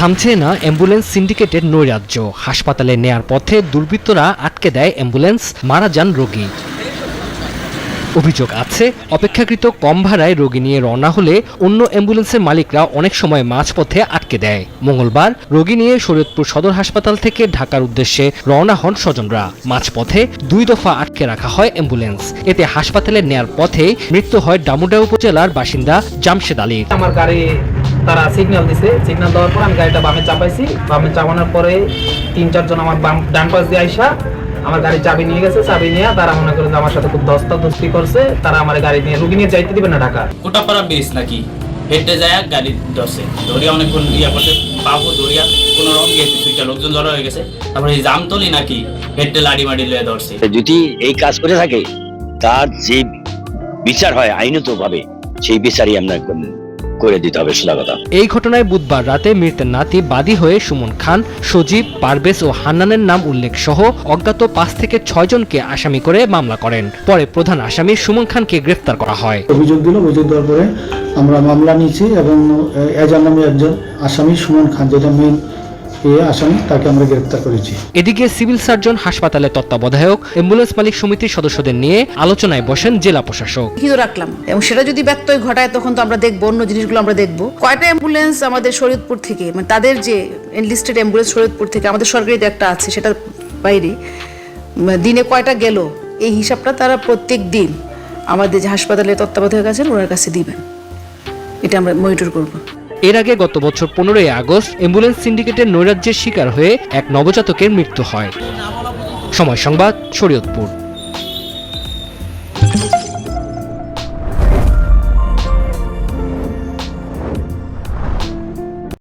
থামছে না অ্যাম্বুলেন্স সিন্ডিকেটের নৈরাজ্য। হাসপাতালে নেয়ার পথে দুর্বৃত্তরা আটকে দেয় অ্যাম্বুলেন্স, মারা যান রোগী। অভিযোগ আছে, অপেক্ষাকৃত কম ভাড়ায় রোগী নিয়ে রওনা হলে অন্য অ্যাম্বুলেন্সের মালিকরা অনেক সময় মাঝপথে আটকে দেয়। মঙ্গলবার রোগী নিয়ে শরীয়তপুর সদর হাসপাতাল থেকে ঢাকার উদ্দেশ্যে রওনা হন স্বজনরা। মাঝপথে 2 দফা আটকে রাখা হয় অ্যাম্বুলেন্স। এতে হাসপাতালে নেয়ার পথে মৃত্যু হয় ডামুডা উপজেলার বাসিন্দা জামশেদ আলীর। আমার গাড়ি তারা সিগন্যাল দিছে, সিগন্যাল দেওয়ার পর আমি গাড়িটা বামে চাপাইছি। বামে চাপানোর পরে 3-4 জন আমার ডান পাশ দিয়ে আইসা আমার গাড়ি চাবি নিয়ে গেছে। চাবি নিয়ে তারা মনে করে যে আমার সাথে খুব ধস্তাধস্তি করছে। তারা আমার গাড়ি নিয়ে রুগী নিয়ে যাইতে দিবে না ঢাকা। কোটাপাড়া বেশ নাকি হেঁটে যায় গাড়ি ধরছে, ধরিয়া অনেকক্ষণ ইয়া করছে, পাবো ধরিয়া কোনো রকম গেছে, 2টা লোকজন জড়ো হয়ে গেছে। তারপরে এই জামতলি নাকি হেঁটে লাড়ি মাড়ি লয়ে ধরছে। যদি এই কাজ করে থাকে তার যে বিচার হয় আইনত ভাবে, সেই বিচারই আমরা করে দিতে হবে। সোজা কথা, এই ঘটনায় বুধবার রাতে মৃতের নাতি বাদী হয়ে সুমন খান, সজীব, পারভেজ ও হান্নানের নাম উল্লেখ সহ অজ্ঞাত 5 থেকে 6 জনকে আসামি করে মামলা করেন। পরে প্রধান আসামি সুমন খানকে গ্রেফতার করা হয়। অভিযোগ দেওয়ার পরে আমরা মামলা নিয়েছি এবং এজার নামে একজন আসামি সুমন খান, যেটা মেইন আসামি, তাকে আমরা গ্রেফতার করেছি। এদিকে সিভিল সার্জন, হাসপাতালের তত্ত্বাবধায়ক, অ্যাম্বুলেন্স মালিক সমিতির সদস্যদের নিয়ে আলোচনায় বসেন জেলা প্রশাসক। রাখলাম এবং সেটা যদি ব্যত্যয় ঘটায় তখন তো আমরা দেখবো, অন্য জিনিসগুলো আমরা দেখবো। কয়টা অ্যাম্বুলেন্স আমাদের শরীয়তপুর থেকে, মানে তাদের যে এনলিস্টেড অ্যাম্বুলেন্স শরীয়তপুর থেকে, আমাদের সরকারিতে একটা আছে, সেটা বাইরে দিনে কয়টা গেল, এই হিসাবটা তারা প্রত্যেক দিন আমাদের যে হাসপাতালের তত্ত্বাবধায়ক আছেন ওনার কাছে দিবেন। এটা আমরা মনিটর করবো। এর আগে গত বছর 15 আগস্ট অ্যাম্বুলেন্স সিন্ডিকেটের নৈরাজ্যের শিকার হয়ে এক নবজাতকের মৃত্যু হয়। সময় সংবাদ, শরীয়তপুর।